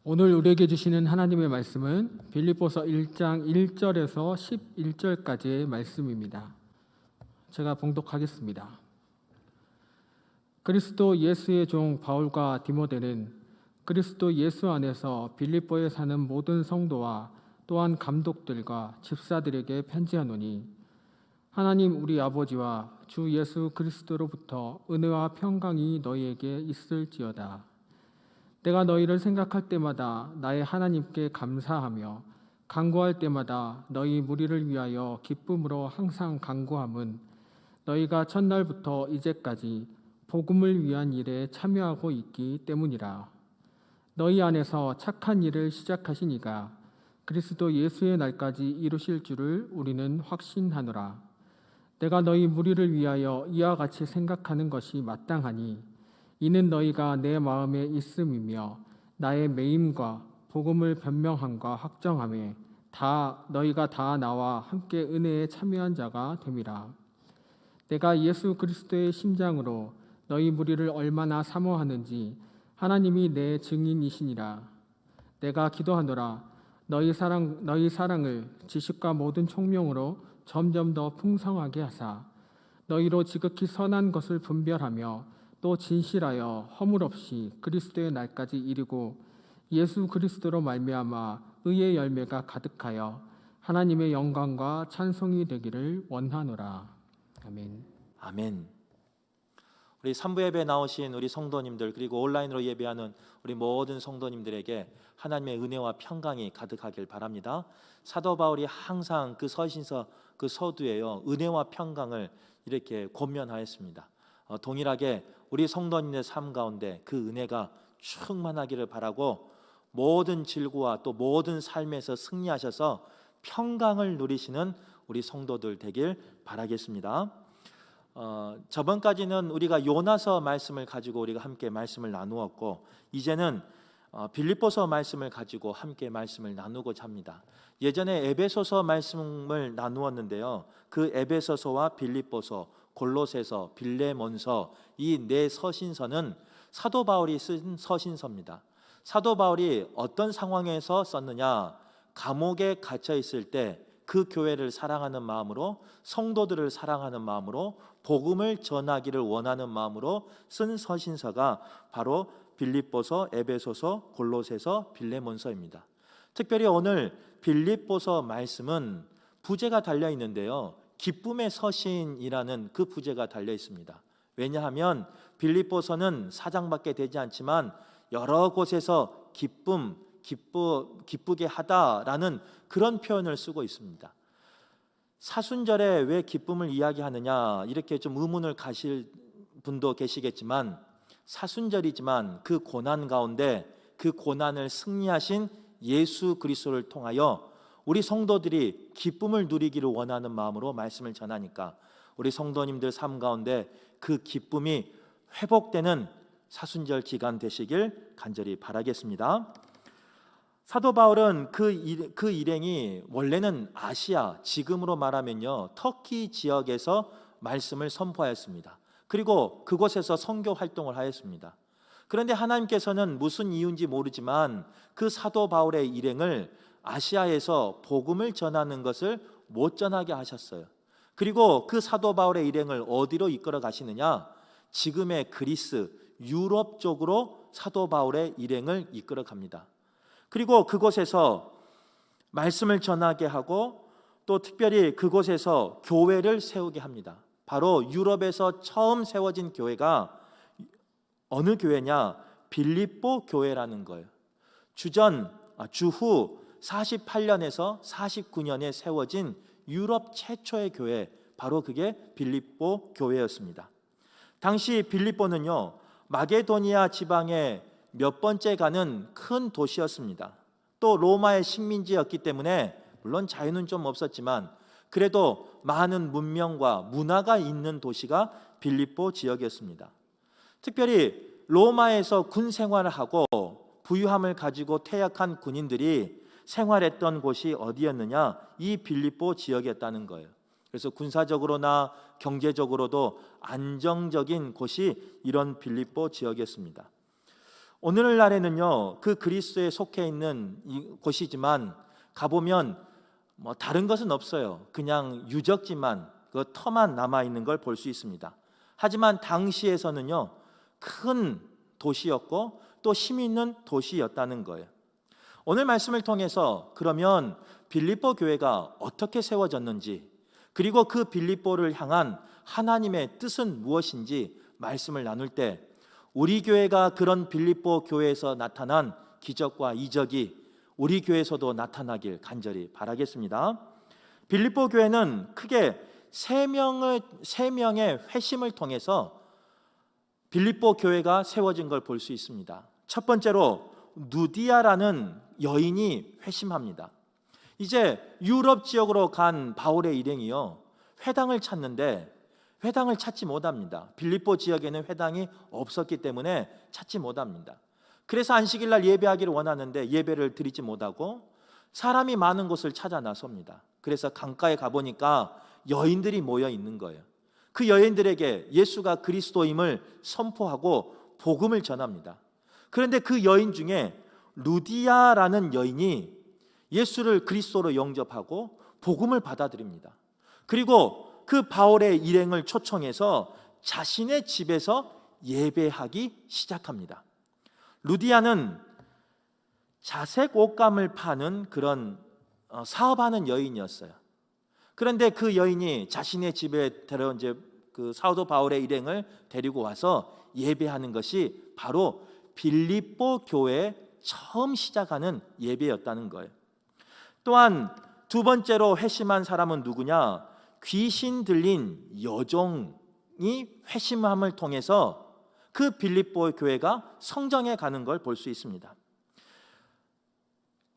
오늘 우리에게 주시는 하나님의 말씀은 빌립보서 1장 1절에서 11절까지의 말씀입니다. 제가 봉독하겠습니다. 그리스도 예수의 종 바울과 디모데는 그리스도 예수 안에서 빌립보에 사는 모든 성도와 또한 감독들과 집사들에게 편지하노니, 하나님 우리 아버지와 주 예수 그리스도로부터 은혜와 평강이 너희에게 있을지어다. 내가 너희를 생각할 때마다 나의 하나님께 감사하며 간구할 때마다 너희 무리를 위하여 기쁨으로 항상 간구함은 너희가 첫날부터 이제까지 복음을 위한 일에 참여하고 있기 때문이라. 너희 안에서 착한 일을 시작하신 이가 그리스도 예수의 날까지 이루실 줄을 우리는 확신하노라. 내가 너희 무리를 위하여 이와 같이 생각하는 것이 마땅하니, 이는 너희가 내 마음에 있음이며 나의 매임과 복음을 변명함과 확정함에 너희가 다 나와 함께 은혜에 참여한 자가 됨이라. 내가 예수 그리스도의 심장으로 너희 무리를 얼마나 사모하는지 하나님이 내 증인이시니라. 내가 기도하노라. 너희 사랑을 지식과 모든 총명으로 점점 더 풍성하게 하사 너희로 지극히 선한 것을 분별하며 또 진실하여 허물 없이 그리스도의 날까지 이르고 예수 그리스도로 말미암아 의의 열매가 가득하여 하나님의 영광과 찬송이 되기를 원하노라. 아멘. 아멘. 우리 산부 예배 나오신 우리 성도님들, 그리고 온라인으로 예배하는 우리 모든 성도님들에게 하나님의 은혜와 평강이 가득하길 바랍니다. 사도 바울이 항상 그 서신서 그 서두에요, 은혜와 평강을 이렇게 권면하였습니다. 동일하게 우리 성도님의 삶 가운데 그 은혜가 충만하기를 바라고, 모든 질고와 또 모든 삶에서 승리하셔서 평강을 누리시는 우리 성도들 되길 바라겠습니다. 저번까지는 우리가 요나서 말씀을 가지고 우리가 함께 말씀을 나누었고, 이제는 빌립보서 말씀을 가지고 함께 말씀을 나누고자 합니다. 예전에 에베소서 말씀을 나누었는데요, 그 에베소서와 빌립보서, 골로새서, 빌레몬서, 이 네 서신서는 사도 바울이 쓴 서신서입니다. 사도 바울이 어떤 상황에서 썼느냐, 감옥에 갇혀 있을 때 그 교회를 사랑하는 마음으로, 성도들을 사랑하는 마음으로, 복음을 전하기를 원하는 마음으로 쓴 서신서가 바로 빌립보서, 에베소서, 골로새서, 빌레몬서입니다. 특별히 오늘 빌립보서 말씀은 부제가 달려 있는데요, 기쁨의 서신이라는 그 부제가 달려 있습니다. 왜냐하면 빌립보서는 4장밖에 되지 않지만 여러 곳에서 기쁘게 하다라는 그런 표현을 쓰고 있습니다. 사순절에 왜 기쁨을 이야기하느냐, 이렇게 좀 의문을 가실 분도 계시겠지만, 사순절이지만 그 고난 가운데 그 고난을 승리하신 예수 그리스도를 통하여 우리 성도들이 기쁨을 누리기를 원하는 마음으로 말씀을 전하니까 우리 성도님들 삶 가운데 그 기쁨이 회복되는 사순절 기간 되시길 간절히 바라겠습니다. 사도 바울은 그 일행이 원래는 아시아, 지금으로 말하면요 터키 지역에서 말씀을 선포하였습니다. 그리고 그곳에서 선교 활동을 하였습니다. 그런데 하나님께서는 무슨 이유인지 모르지만 그 사도 바울의 일행을 아시아에서 복음을 전하는 것을 못 전하게 하셨어요. 그리고 그 사도 바울의 일행을 어디로 이끌어 가시느냐, 지금의 그리스, 유럽 쪽으로 사도 바울의 일행을 이끌어 갑니다. 그리고 그곳에서 말씀을 전하게 하고, 또 특별히 그곳에서 교회를 세우게 합니다. 바로 유럽에서 처음 세워진 교회가 어느 교회냐, 빌립보 교회라는 거예요. 주후 48년에서 49년에 세워진 유럽 최초의 교회, 바로 그게 빌립보 교회였습니다. 당시 빌립보는요 마게도니아 지방의 몇 번째 가는 큰 도시였습니다. 또 로마의 식민지였기 때문에 물론 자유는 좀 없었지만 그래도 많은 문명과 문화가 있는 도시가 빌립보 지역이었습니다. 특별히 로마에서 군 생활을 하고 부유함을 가지고 퇴역한 군인들이 생활했던 곳이 어디였느냐, 이 빌립보 지역이었다는 거예요. 그래서 군사적으로나 경제적으로도 안정적인 곳이 이런 빌립보 지역이었습니다. 오늘날에는요, 그 그리스도에 속해 있는 곳이지만 가보면 뭐 다른 것은 없어요. 그냥 유적지만, 그 터만 남아 있는 걸 볼 수 있습니다. 하지만 당시에서는요, 큰 도시였고 또 힘 있는 도시였다는 거예요. 오늘 말씀을 통해서 그러면 빌립보 교회가 어떻게 세워졌는지, 그리고 그 빌립보를 향한 하나님의 뜻은 무엇인지 말씀을 나눌 때, 우리 교회가 그런 빌립보 교회에서 나타난 기적과 이적이 우리 교회에서도 나타나길 간절히 바라겠습니다. 빌립보 교회는 크게 세 명의 회심을 통해서 빌립보 교회가 세워진 걸 볼 수 있습니다. 첫 번째로 누디아라는 여인이 회심합니다. 이제 유럽 지역으로 간 바울의 일행이요, 회당을 찾는데 회당을 찾지 못합니다. 빌립보 지역에는 회당이 없었기 때문에 찾지 못합니다. 그래서 안식일 날 예배하기를 원하는데 예배를 드리지 못하고 사람이 많은 곳을 찾아 나섭니다. 그래서 강가에 가보니까 여인들이 모여 있는 거예요. 그 여인들에게 예수가 그리스도임을 선포하고 복음을 전합니다. 그런데 그 여인 중에 루디아라는 여인이 예수를 그리스도로 영접하고 복음을 받아들입니다. 그리고 그 바울의 일행을 초청해서 자신의 집에서 예배하기 시작합니다. 루디아는 자색 옷감을 파는 그런 사업하는 여인이었어요. 그런데 그 여인이 자신의 집에 데려온 그 사도 바울의 일행을 데리고 와서 예배하는 것이 바로 빌립보 교회에 처음 시작하는 예배였다는 거예요. 또한 두 번째로 회심한 사람은 누구냐? 귀신 들린 여종이 회심함을 통해서 그 빌립보 교회가 성정에 가는 걸 볼 수 있습니다.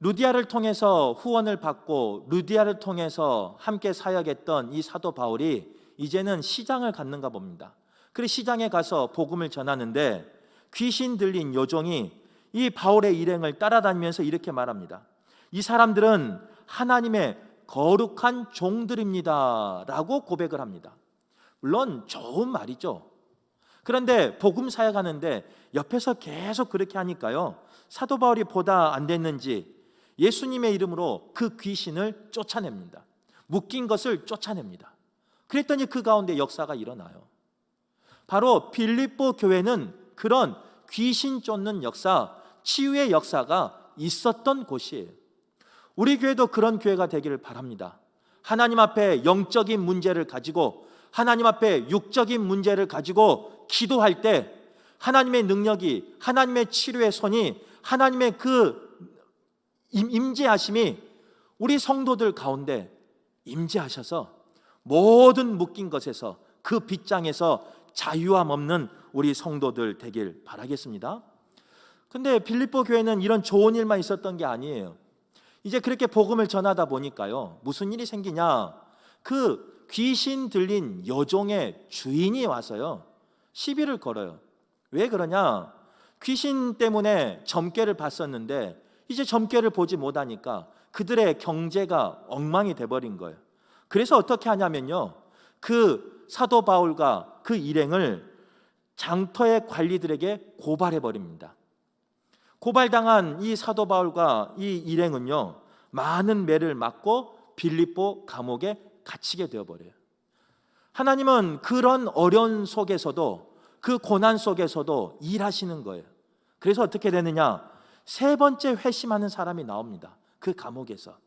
루디아를 통해서 후원을 받고 루디아를 통해서 함께 사역했던 이 사도 바울이 이제는 시장을 갖는가 봅니다. 그래서 시장에 가서 복음을 전하는데 귀신 들린 여종이 이 바울의 일행을 따라다니면서 이렇게 말합니다. 이 사람들은 하나님의 거룩한 종들입니다 라고 고백을 합니다. 물론 좋은 말이죠. 그런데 복음 사역하는데 옆에서 계속 그렇게 하니까요, 사도 바울이 보다 안 됐는지 예수님의 이름으로 그 귀신을 쫓아냅니다. 묶인 것을 쫓아냅니다. 그랬더니 그 가운데 역사가 일어나요. 바로 빌립보 교회는 그런 귀신 쫓는 역사, 치유의 역사가 있었던 곳이에요. 우리 교회도 그런 교회가 되기를 바랍니다. 하나님 앞에 영적인 문제를 가지고, 하나님 앞에 육적인 문제를 가지고 기도할 때 하나님의 능력이, 하나님의 치료의 손이, 하나님의 그 임재하심이 우리 성도들 가운데 임재하셔서 모든 묶인 것에서, 그 빗장에서 자유함 없는 우리 성도들 되길 바라겠습니다. 근데 빌립보 교회는 이런 좋은 일만 있었던 게 아니에요. 이제 그렇게 복음을 전하다 보니까요, 무슨 일이 생기냐? 그 귀신 들린 여종의 주인이 와서요, 시비를 걸어요. 왜 그러냐? 귀신 때문에 점괘를 봤었는데 이제 점괘를 보지 못하니까 그들의 경제가 엉망이 돼버린 거예요. 그래서 어떻게 하냐면요, 그 사도 바울과 그 일행을 장터의 관리들에게 고발해버립니다. 고발당한 이 사도 바울과 이 일행은요, 많은 매를 맞고 빌립보 감옥에 갇히게 되어버려요. 하나님은 그런 어려운 속에서도, 그 고난 속에서도 일하시는 거예요. 그래서 어떻게 되느냐? 세 번째 회심하는 사람이 나옵니다. 그 감옥에서.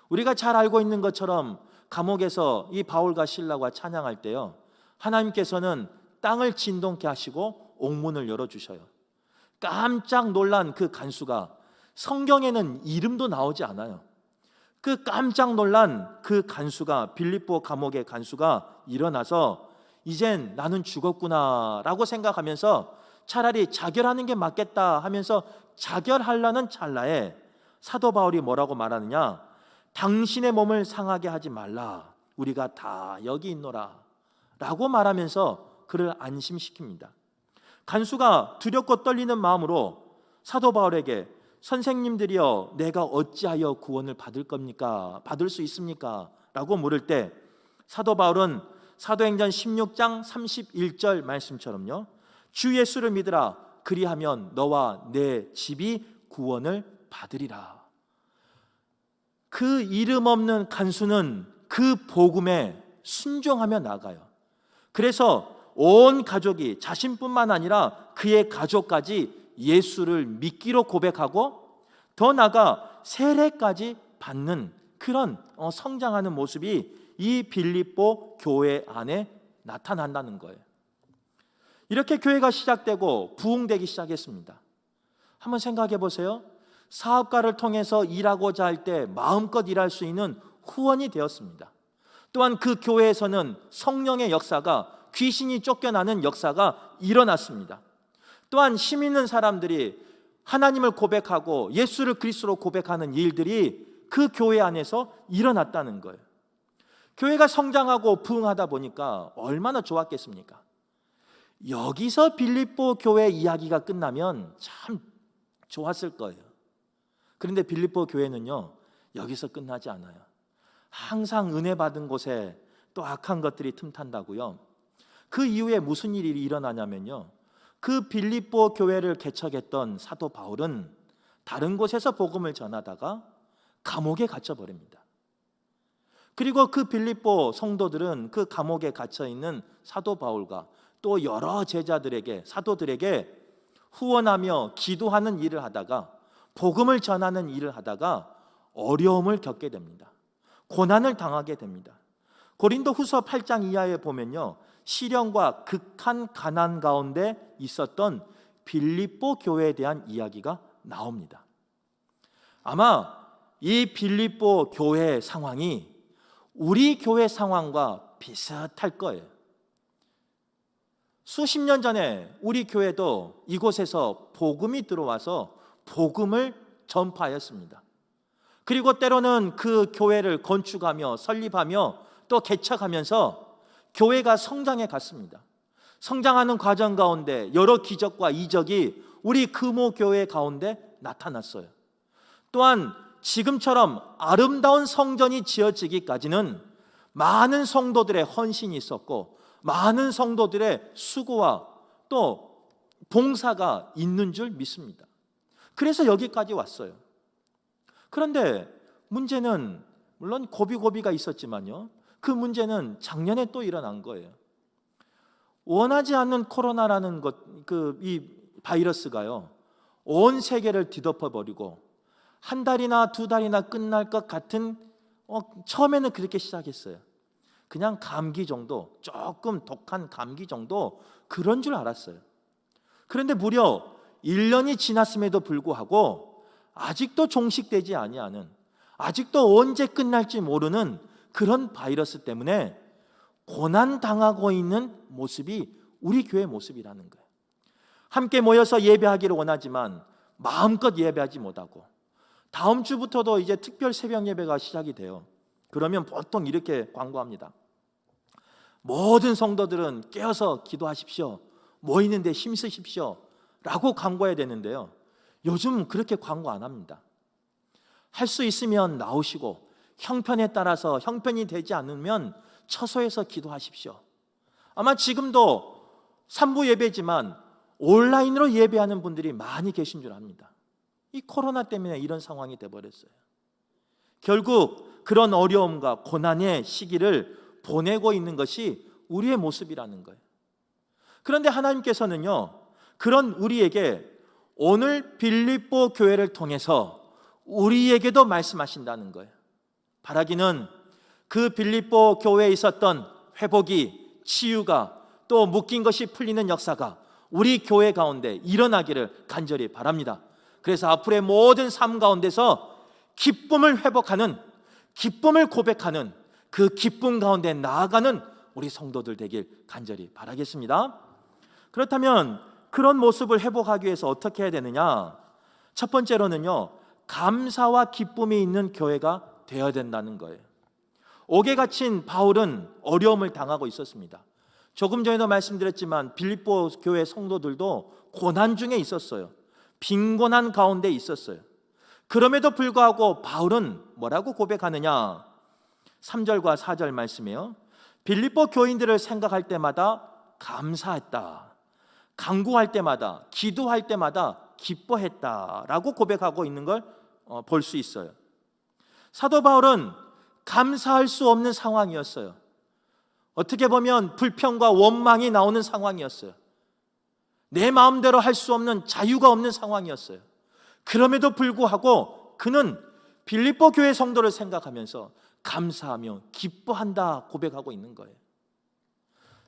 우리가 잘 알고 있는 것처럼 감옥에서 이 바울과 실라가 찬양할 때요, 하나님께서는 땅을 진동케 하시고 옥문을 열어주셔요. 깜짝 놀란 그 간수가, 성경에는 이름도 나오지 않아요. 그 깜짝 놀란 그 간수가, 빌립보 감옥의 간수가 일어나서 이젠 나는 죽었구나 라고 생각하면서 차라리 자결하는 게 맞겠다 하면서 자결하려는 찰나에 사도 바울이 뭐라고 말하느냐? 당신의 몸을 상하게 하지 말라, 우리가 다 여기 있노라 라고 말하면서 그를 안심시킵니다. 간수가 두렵고 떨리는 마음으로 사도 바울에게 선생님들이여, 내가 어찌하여 구원을 받을 겁니까? 받을 수 있습니까? 라고 물을 때 사도 바울은 사도행전 16장 31절 말씀처럼요, 주 예수를 믿으라, 그리하면 너와 내 집이 구원을 받으리라. 그 이름 없는 간수는 그 복음에 순종하며 나가요. 그래서 온 가족이 자신뿐만 아니라 그의 가족까지 예수를 믿기로 고백하고 더 나아가 세례까지 받는 그런 성장하는 모습이 이 빌립보 교회 안에 나타난다는 거예요. 이렇게 교회가 시작되고 부흥되기 시작했습니다. 한번 생각해 보세요. 사업가를 통해서 일하고자 할 때 마음껏 일할 수 있는 후원이 되었습니다. 또한 그 교회에서는 성령의 역사가, 귀신이 쫓겨나는 역사가 일어났습니다. 또한 힘 있는 사람들이 하나님을 고백하고 예수를 그리스도로 고백하는 일들이 그 교회 안에서 일어났다는 거예요. 교회가 성장하고 부흥하다 보니까 얼마나 좋았겠습니까? 여기서 빌립보 교회 이야기가 끝나면 참 좋았을 거예요. 그런데 빌립보 교회는요, 여기서 끝나지 않아요. 항상 은혜 받은 곳에 또 악한 것들이 틈탄다고요. 그 이후에 무슨 일이 일어나냐면요, 그 빌립보 교회를 개척했던 사도 바울은 다른 곳에서 복음을 전하다가 감옥에 갇혀버립니다. 그리고 그 빌립보 성도들은 그 감옥에 갇혀있는 사도 바울과 또 여러 제자들에게, 사도들에게 후원하며 기도하는 일을 하다가, 복음을 전하는 일을 하다가 어려움을 겪게 됩니다. 고난을 당하게 됩니다. 고린도 후서 8장 이하에 보면요, 시련과 극한 가난 가운데 있었던 빌립보 교회에 대한 이야기가 나옵니다. 아마 이 빌립보 교회의 상황이 우리 교회 상황과 비슷할 거예요. 수십 년 전에 우리 교회도 이곳에서 복음이 들어와서 복음을 전파하였습니다. 그리고 때로는 그 교회를 건축하며 설립하며 또 개척하면서 교회가 성장해 갔습니다. 성장하는 과정 가운데 여러 기적과 이적이 우리 금호 교회 가운데 나타났어요. 또한 지금처럼 아름다운 성전이 지어지기까지는 많은 성도들의 헌신이 있었고 많은 성도들의 수고와 또 봉사가 있는 줄 믿습니다. 그래서 여기까지 왔어요. 그런데 문제는 물론 고비고비가 있었지만요, 그 문제는 작년에 또 일어난 거예요. 원하지 않는 코로나라는 이 바이러스가요, 온 세계를 뒤덮어버리고 한 달이나 두 달이나 끝날 것 같은, 처음에는 그렇게 시작했어요. 그냥 감기 정도, 조금 독한 감기 정도, 그런 줄 알았어요. 그런데 무려 1년이 지났음에도 불구하고 아직도 종식되지 아니하는, 아직도 언제 끝날지 모르는 그런 바이러스 때문에 고난당하고 있는 모습이 우리 교회 모습이라는 거예요. 함께 모여서 예배하기를 원하지만 마음껏 예배하지 못하고, 다음 주부터도 이제 특별 새벽 예배가 시작이 돼요. 그러면 보통 이렇게 광고합니다. 모든 성도들은 깨어서 기도하십시오, 모이는데 힘쓰십시오 라고 광고해야 되는데요, 요즘 그렇게 광고 안 합니다. 할 수 있으면 나오시고, 형편에 따라서 형편이 되지 않으면 처소에서 기도하십시오. 아마 지금도 3부 예배지만 온라인으로 예배하는 분들이 많이 계신 줄 압니다. 이 코로나 때문에 이런 상황이 돼버렸어요. 결국 그런 어려움과 고난의 시기를 보내고 있는 것이 우리의 모습이라는 거예요. 그런데 하나님께서는요, 그런 우리에게 오늘 빌립보 교회를 통해서 우리에게도 말씀하신다는 거예요. 바라기는 그 빌립보 교회에 있었던 회복이, 치유가, 또 묶인 것이 풀리는 역사가 우리 교회 가운데 일어나기를 간절히 바랍니다. 그래서 앞으로의 모든 삶 가운데서 기쁨을 회복하는, 기쁨을 고백하는, 그 기쁨 가운데 나아가는 우리 성도들 되길 간절히 바라겠습니다. 그렇다면 그런 모습을 회복하기 위해서 어떻게 해야 되느냐? 첫 번째로는요, 감사와 기쁨이 있는 교회가 되어야 된다는 거예요. 옥에 갇힌 바울은 어려움을 당하고 있었습니다. 조금 전에도 말씀드렸지만 빌립보 교회 성도들도 고난 중에 있었어요. 빈곤한 가운데 있었어요. 그럼에도 불구하고 바울은 뭐라고 고백하느냐? 3절과 4절 말씀이에요. 빌립보 교인들을 생각할 때마다 감사했다. 간구할 때마다, 기도할 때마다 기뻐했다라고 고백하고 있는 걸 볼 수 있어요. 사도 바울은 감사할 수 없는 상황이었어요. 어떻게 보면 불평과 원망이 나오는 상황이었어요. 내 마음대로 할 수 없는 자유가 없는 상황이었어요. 그럼에도 불구하고 그는 빌립보 교회 성도를 생각하면서 감사하며 기뻐한다 고백하고 있는 거예요.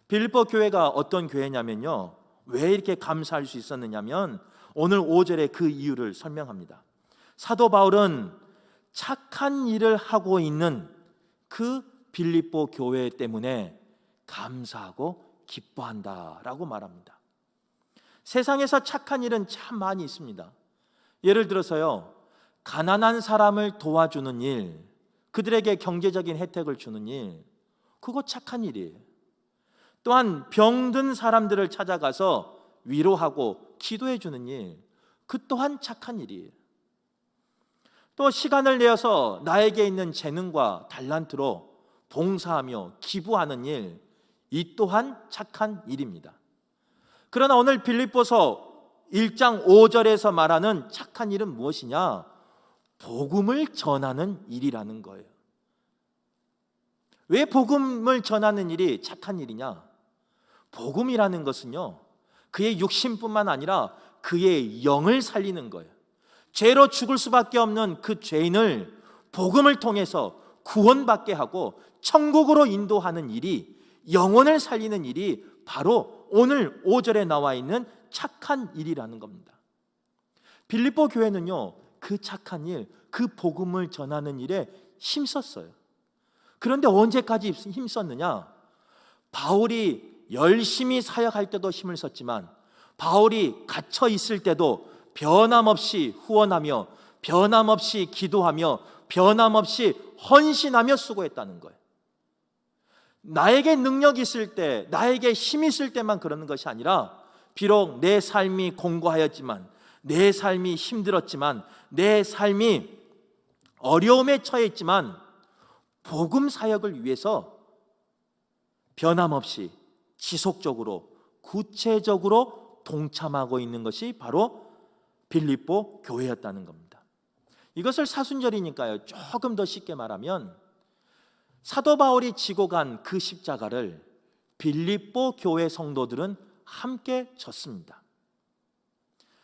빌립보 교회가 어떤 교회냐면요, 왜 이렇게 감사할 수 있었느냐면 오늘 5절에 그 이유를 설명합니다. 사도 바울은 착한 일을 하고 있는 그 빌립보 교회 때문에 감사하고 기뻐한다라고 말합니다. 세상에서 착한 일은 참 많이 있습니다. 예를 들어서요, 가난한 사람을 도와주는 일, 그들에게 경제적인 혜택을 주는 일, 그거 착한 일이에요. 또한 병든 사람들을 찾아가서 위로하고 기도해 주는 일, 그 또한 착한 일이에요. 또 시간을 내어서 나에게 있는 재능과 달란트로 봉사하며 기부하는 일, 이 또한 착한 일입니다. 그러나 오늘 빌립보서 1장 5절에서 말하는 착한 일은 무엇이냐? 복음을 전하는 일이라는 거예요. 왜 복음을 전하는 일이 착한 일이냐? 복음이라는 것은요, 그의 육신뿐만 아니라 그의 영을 살리는 거예요. 죄로 죽을 수밖에 없는 그 죄인을 복음을 통해서 구원받게 하고 천국으로 인도하는 일이, 영혼을 살리는 일이 바로 오늘 5절에 나와 있는 착한 일이라는 겁니다. 빌립보 교회는요, 그 착한 일, 그 복음을 전하는 일에 힘썼어요. 그런데 언제까지 힘썼느냐? 바울이 열심히 사역할 때도 힘을 썼지만, 바울이 갇혀 있을 때도 변함없이 후원하며, 변함없이 기도하며, 변함없이 헌신하며 수고했다는 거예요. 나에게 능력이 있을 때, 나에게 힘이 있을 때만 그러는 것이 아니라, 비록 내 삶이 공고하였지만, 내 삶이 힘들었지만, 내 삶이 어려움에 처했지만 복음 사역을 위해서 변함없이 지속적으로 구체적으로 동참하고 있는 것이 바로 빌립보 교회였다는 겁니다. 이것을 사순절이니까요, 조금 더 쉽게 말하면 사도 바울이 지고 간 그 십자가를 빌립보 교회 성도들은 함께 졌습니다.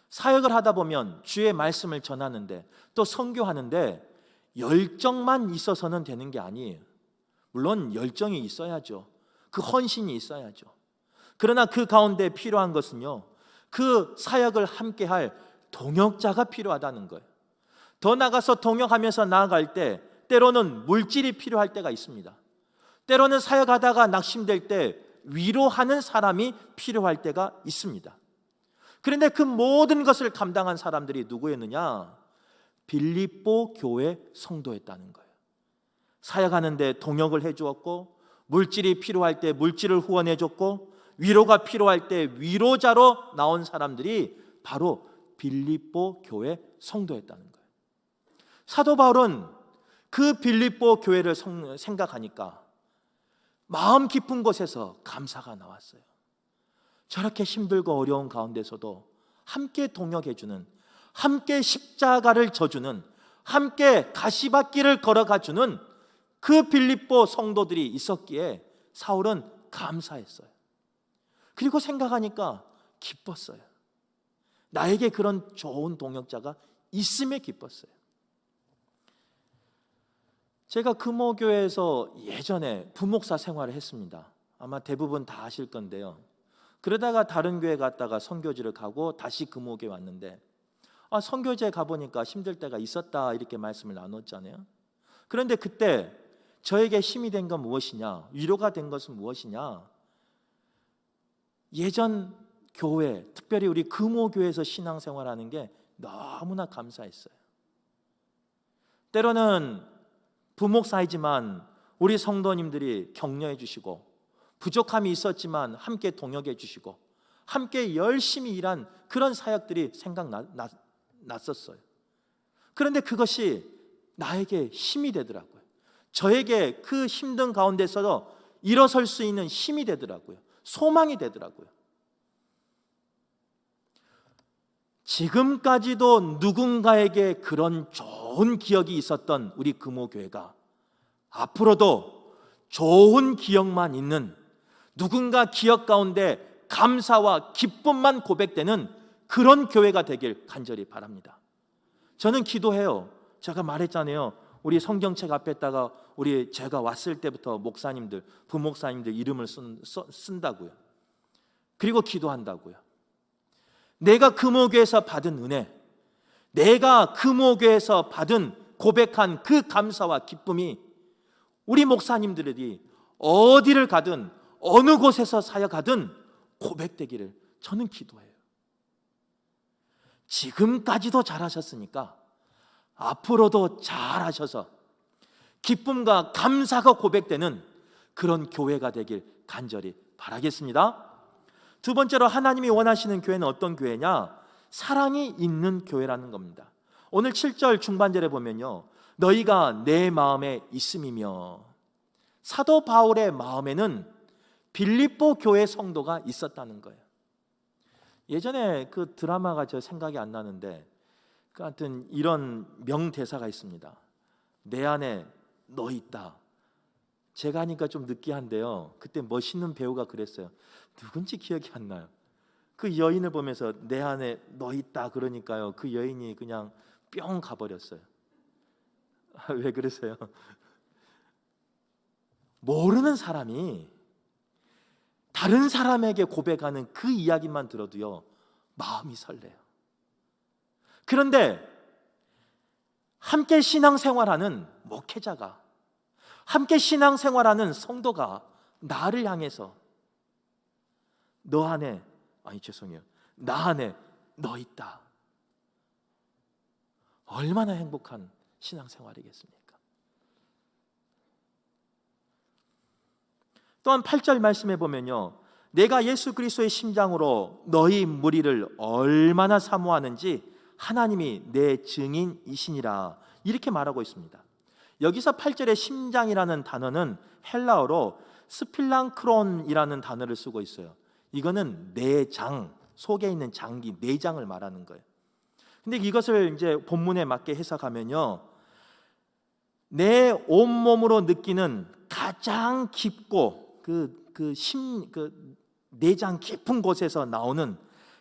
사역을 하다 보면 주의 말씀을 전하는데, 또 선교하는데 열정만 있어서는 되는 게 아니에요. 물론 열정이 있어야죠. 그 헌신이 있어야죠. 그러나 그 가운데 필요한 것은요, 그 사역을 함께할 동역자가 필요하다는 거예요. 더 나가서 동역하면서 나아갈 때 때로는 물질이 필요할 때가 있습니다. 때로는 사역하다가 낙심될 때 위로하는 사람이 필요할 때가 있습니다. 그런데 그 모든 것을 감당한 사람들이 누구였느냐? 빌립보 교회 성도였다는 거예요. 사역하는데 동역을 해주었고, 물질이 필요할 때 물질을 후원해 줬고, 위로가 필요할 때 위로자로 나온 사람들이 바로 빌립보 교회 성도였다는 거예요. 사도 바울은 그 빌립보 교회를 생각하니까 마음 깊은 곳에서 감사가 나왔어요. 저렇게 힘들고 어려운 가운데서도 함께 동역해주는, 함께 십자가를 져주는, 함께 가시밭길을 걸어가주는 그 빌립보 성도들이 있었기에 사울은 감사했어요. 그리고 생각하니까 기뻤어요. 나에게 그런 좋은 동역자가 있음에 기뻤어요. 제가 금호교회에서 예전에 부목사 생활을 했습니다. 아마 대부분 다 아실 건데요. 그러다가 다른 교회 갔다가 선교지를 가고 다시 금호교회 왔는데, 선교지에 가보니까 힘들 때가 있었다, 이렇게 말씀을 나눴잖아요. 그런데 그때 저에게 힘이 된 건 무엇이냐, 위로가 된 것은 무엇이냐, 예전 교회, 특별히 우리 금호교회에서 신앙생활하는 게 너무나 감사했어요. 때로는 부목사이지만 우리 성도님들이 격려해 주시고, 부족함이 있었지만 함께 동역해 주시고, 함께 열심히 일한 그런 사역들이 생각났었어요. 그런데 그것이 나에게 힘이 되더라고요. 저에게 그 힘든 가운데서도 일어설 수 있는 힘이 되더라고요. 소망이 되더라고요. 지금까지도 누군가에게 그런 좋은 기억이 있었던 우리 금호교회가 앞으로도 좋은 기억만 있는, 누군가 기억 가운데 감사와 기쁨만 고백되는 그런 교회가 되길 간절히 바랍니다. 저는 기도해요. 제가 말했잖아요. 우리 성경책 앞에다가 제가 왔을 때부터 목사님들, 부목사님들 이름을 쓴다고요. 그리고 기도한다고요. 내가 금호교에서 받은 은혜, 내가 금호교에서 받은 고백한 그 감사와 기쁨이 우리 목사님들이 어디를 가든 어느 곳에서 사역하든 고백되기를 저는 기도해요. 지금까지도 잘하셨으니까 앞으로도 잘하셔서 기쁨과 감사가 고백되는 그런 교회가 되길 간절히 바라겠습니다. 두 번째로 하나님이 원하시는 교회는 어떤 교회냐? 사랑이 있는 교회라는 겁니다. 오늘 7절 중반절에 보면요, 너희가 내 마음에 있음이며, 사도 바울의 마음에는 빌립보 교회 성도가 있었다는 거예요. 예전에 그 드라마가 저 생각이 안 나는데 그 하여튼 이런 명대사가 있습니다. 내 안에 너 있다. 제가 하니까 좀 느끼한데요, 그때 멋있는 배우가 그랬어요. 누군지 기억이 안 나요. 그 여인을 보면서 내 안에 너 있다 그러니까요, 그 여인이 그냥 뿅 가버렸어요. 왜 그러세요? 모르는 사람이 다른 사람에게 고백하는 그 이야기만 들어도요, 마음이 설레요. 그런데 함께 신앙생활하는 목회자가, 함께 신앙생활하는 성도가 나를 향해서 너 안에, 나 안에 너 있다. 얼마나 행복한 신앙생활이겠습니까? 또한 8절 말씀해 보면요, 내가 예수 그리스도의 심장으로 너희 무리를 얼마나 사모하는지 하나님이 내 증인이시니라, 이렇게 말하고 있습니다. 여기서 8절에 심장이라는 단어는 헬라어로 스필랑크론이라는 단어를 쓰고 있어요. 이거는 내장, 속에 있는 장기, 내장을 말하는 거예요. 근데 이것을 이제 본문에 맞게 해석하면요, 내 온몸으로 느끼는 가장 깊고 그 내장 깊은 곳에서 나오는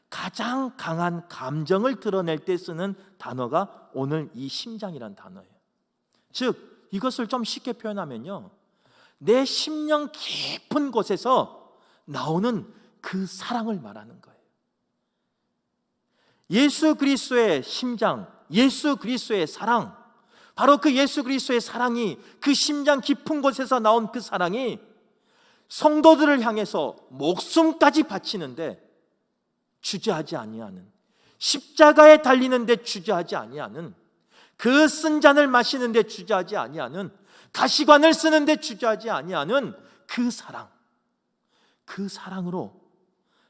가장 강한 감정을 드러낼 때 쓰는 단어가 오늘 이 심장이라는 단어예요. 즉 이것을 좀 쉽게 표현하면요, 내 심령 깊은 곳에서 나오는 그 사랑을 말하는 거예요. 예수 그리스도의 심장, 예수 그리스도의 사랑, 바로 그 예수 그리스도의 사랑이, 그 심장 깊은 곳에서 나온 그 사랑이 성도들을 향해서 목숨까지 바치는데 주저하지 아니하는, 십자가에 달리는데 주저하지 아니하는, 그 쓴 잔을 마시는데 주저하지 아니하는, 가시관을 쓰는데 주저하지 아니하는 그 사랑, 그 사랑으로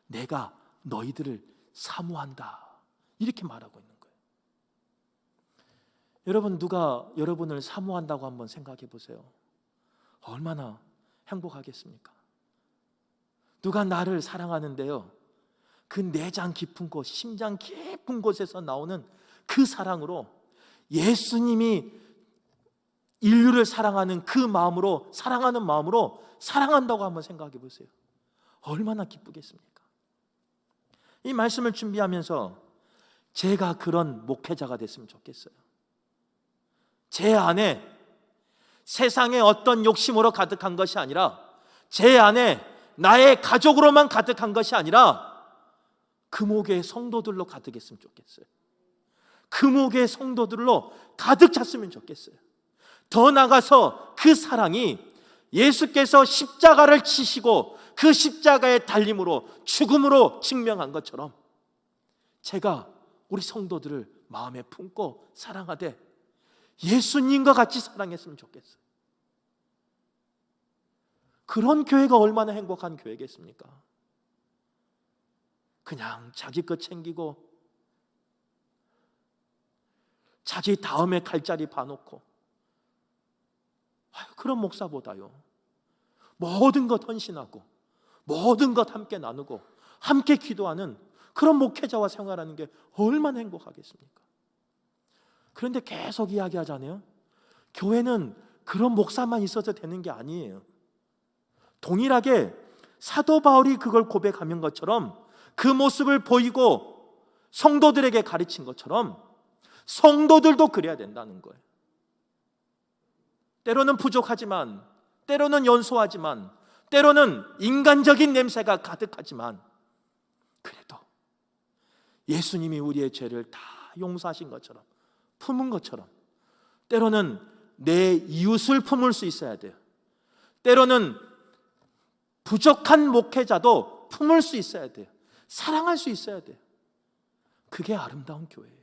내가 너희들을 사모한다, 이렇게 말하고 있는 거예요. 여러분, 누가 여러분을 사모한다고 한번 생각해 보세요. 얼마나 행복하겠습니까? 누가 나를 사랑하는데요, 그 내장 깊은 곳, 심장 깊은 곳에서 나오는 그 사랑으로, 예수님이 인류를 사랑하는 그 마음으로, 사랑하는 마음으로 사랑한다고 한번 생각해 보세요. 얼마나 기쁘겠습니까? 이 말씀을 준비하면서 제가 그런 목회자가 됐으면 좋겠어요. 제 안에 세상의 어떤 욕심으로 가득한 것이 아니라, 제 안에 나의 가족으로만 가득한 것이 아니라 금오교의 성도들로 가득했으면 좋겠어요. 금오교의 성도들로 가득 찼으면 좋겠어요. 더 나아가서 그 사랑이 예수께서 십자가를 치시고 그 십자가의 달림으로, 죽음으로 증명한 것처럼 제가 우리 성도들을 마음에 품고 사랑하되 예수님과 같이 사랑했으면 좋겠어요. 그런 교회가 얼마나 행복한 교회겠습니까? 그냥 자기 것 챙기고 자기 다음에 갈 자리 봐놓고, 그런 목사보다요, 모든 것 헌신하고 모든 것 함께 나누고 함께 기도하는 그런 목회자와 생활하는 게 얼마나 행복하겠습니까? 그런데 계속 이야기하잖아요. 교회는 그런 목사만 있어도 되는 게 아니에요. 동일하게 사도 바울이 그걸 고백하는 것처럼 그 모습을 보이고 성도들에게 가르친 것처럼 성도들도 그래야 된다는 거예요. 때로는 부족하지만, 때로는 연소하지만, 때로는 인간적인 냄새가 가득하지만, 그래도 예수님이 우리의 죄를 다 용서하신 것처럼, 품은 것처럼, 때로는 내 이웃을 품을 수 있어야 돼요. 때로는 부족한 목회자도 품을 수 있어야 돼요. 사랑할 수 있어야 돼요. 그게 아름다운 교회예요.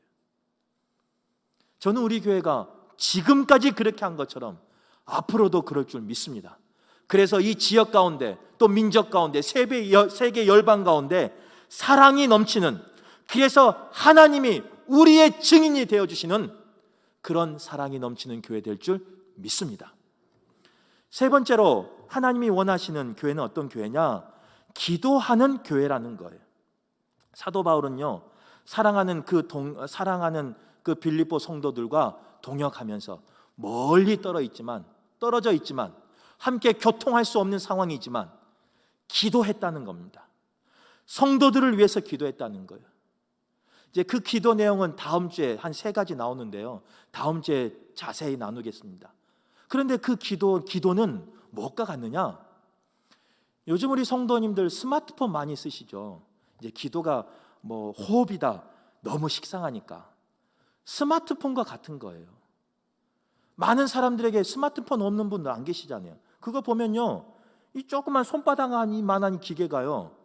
저는 우리 교회가 지금까지 그렇게 한 것처럼 앞으로도 그럴 줄 믿습니다. 그래서 이 지역 가운데, 또 민족 가운데, 세계 열방 가운데 사랑이 넘치는, 그래서 하나님이 우리의 증인이 되어주시는 그런 사랑이 넘치는 교회 될 줄 믿습니다. 세 번째로 하나님이 원하시는 교회는 어떤 교회냐? 기도하는 교회라는 거예요. 사도 바울은요, 사랑하는 그 빌립보 성도들과 동역하면서 멀리 떨어져 있지만 함께 교통할 수 없는 상황이지만 기도했다는 겁니다. 성도들을 위해서 기도했다는 거예요. 이제 그 기도 내용은 다음 주에 한 3가지 나오는데요, 다음 주에 자세히 나누겠습니다. 그런데 그 기도는 뭐가 같느냐? 요즘 우리 성도님들 스마트폰 많이 쓰시죠. 이제 기도가 뭐 호흡이다, 너무 식상하니까 스마트폰과 같은 거예요. 많은 사람들에게 스마트폰 없는 분들 안 계시잖아요. 그거 보면요, 이 조그만 손바닥만한 기계가요,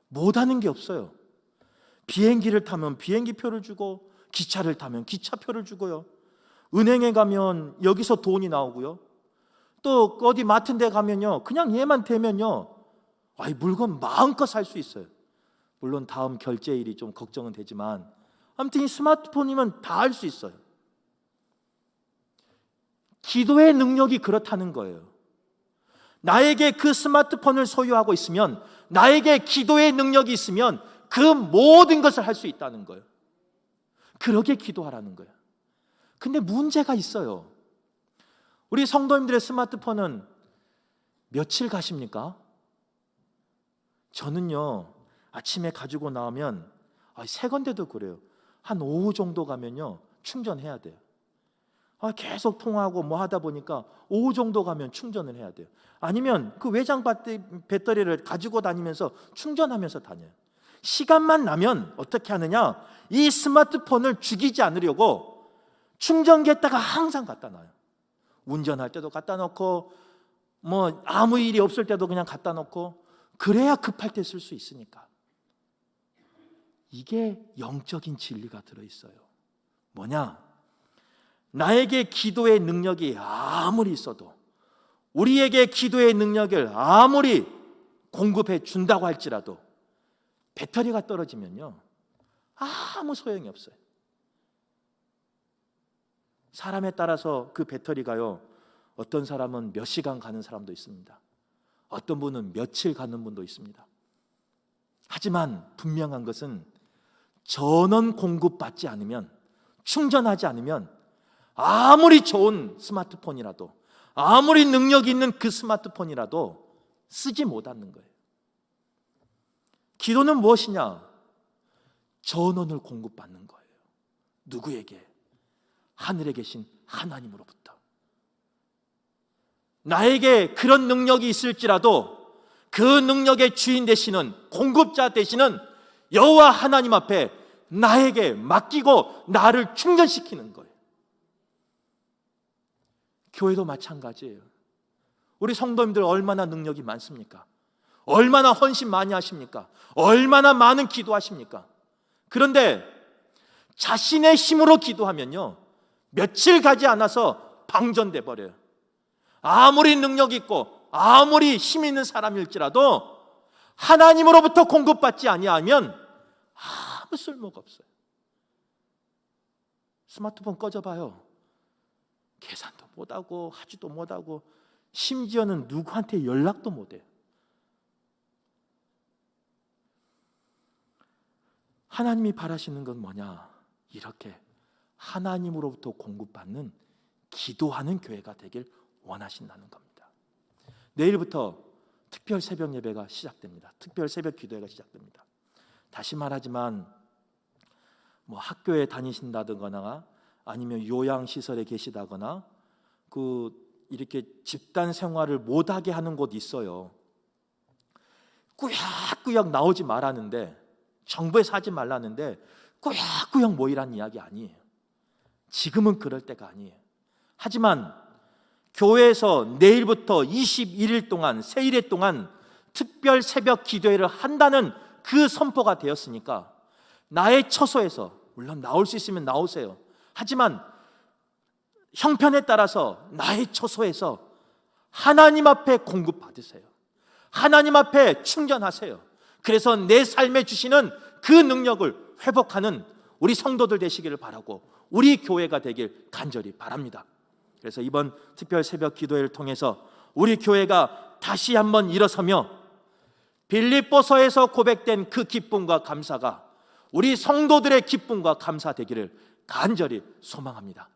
못하는 게 없어요. 비행기를 타면 비행기 표를 주고, 기차를 타면 기차표를 주고요, 은행에 가면 여기서 돈이 나오고요, 또 어디 마트 데 가면요, 그냥 얘만 대면요, 물건 마음껏 살 수 있어요. 물론 다음 결제일이 좀 걱정은 되지만 아무튼 이 스마트폰이면 다 할 수 있어요. 기도의 능력이 그렇다는 거예요. 나에게 그 스마트폰을 소유하고 있으면, 나에게 기도의 능력이 있으면 그 모든 것을 할 수 있다는 거예요. 그러게 기도하라는 거예요. 근데 문제가 있어요. 우리 성도님들의 스마트폰은 며칠 가십니까? 저는요, 아침에 가지고 나오면, 새 건데도 그래요, 한 오후 정도 가면요 충전해야 돼요. 계속 통화하고 뭐 하다 보니까 오후 정도 가면 충전을 해야 돼요. 아니면 그 외장 배터리를 가지고 다니면서 충전하면서 다녀요. 시간만 나면 어떻게 하느냐, 이 스마트폰을 죽이지 않으려고 충전기에다가 항상 갖다 놔요. 운전할 때도 갖다 놓고, 뭐 아무 일이 없을 때도 그냥 갖다 놓고, 그래야 급할 때 쓸 수 있으니까. 이게 영적인 진리가 들어있어요. 뭐냐? 나에게 기도의 능력이 아무리 있어도, 우리에게 기도의 능력을 아무리 공급해 준다고 할지라도 배터리가 떨어지면요 아무 소용이 없어요. 사람에 따라서 그 배터리가요, 어떤 사람은 몇 시간 가는 사람도 있습니다. 어떤 분은 며칠 가는 분도 있습니다. 하지만 분명한 것은 전원 공급받지 않으면, 충전하지 않으면 아무리 좋은 스마트폰이라도, 아무리 능력 있는 그 스마트폰이라도 쓰지 못하는 거예요. 기도는 무엇이냐? 전원을 공급받는 거예요. 누구에게? 하늘에 계신 하나님으로부터. 나에게 그런 능력이 있을지라도 그 능력의 주인 되시는, 공급자 되시는 여호와 하나님 앞에 나에게 맡기고 나를 충전시키는 거예요. 교회도 마찬가지예요. 우리 성도님들 얼마나 능력이 많습니까? 얼마나 헌신 많이 하십니까? 얼마나 많은 기도하십니까? 그런데 자신의 힘으로 기도하면요 며칠 가지 않아서 방전돼 버려요. 아무리 능력 있고 아무리 힘 있는 사람일지라도 하나님으로부터 공급받지 아니하면 아무 쓸모가 없어요. 스마트폰 꺼져봐요. 계산도 못하고 하지도 못하고 심지어는 누구한테 연락도 못해요. 하나님이 바라시는 건 뭐냐? 이렇게 하나님으로부터 공급받는 기도하는 교회가 되길 원하신다는 겁니다. 내일부터 특별 새벽 예배가 시작됩니다. 특별 새벽 기도회가 시작됩니다. 다시 말하지만 학교에 다니신다거나 아니면 요양시설에 계시다거나 이렇게 집단 생활을 못하게 하는 곳 있어요. 꾸역꾸역 나오지 말라는데, 정부에서 하지 말라는데 꾸역꾸역 모이라는 이야기 아니에요. 지금은 그럴 때가 아니에요. 하지만 교회에서 내일부터 21일 동안, 세일회 동안 특별 새벽 기도회를 한다는 그 선포가 되었으니까 나의 처소에서, 물론 나올 수 있으면 나오세요. 하지만 형편에 따라서 나의 처소에서 하나님 앞에 공급받으세요. 하나님 앞에 충전하세요. 그래서 내 삶에 주시는 그 능력을 회복하는 우리 성도들 되시기를 바라고, 우리 교회가 되길 간절히 바랍니다. 그래서 이번 특별 새벽 기도회를 통해서 우리 교회가 다시 한번 일어서며 빌립보서에서 고백된 그 기쁨과 감사가 우리 성도들의 기쁨과 감사 되기를 간절히 소망합니다.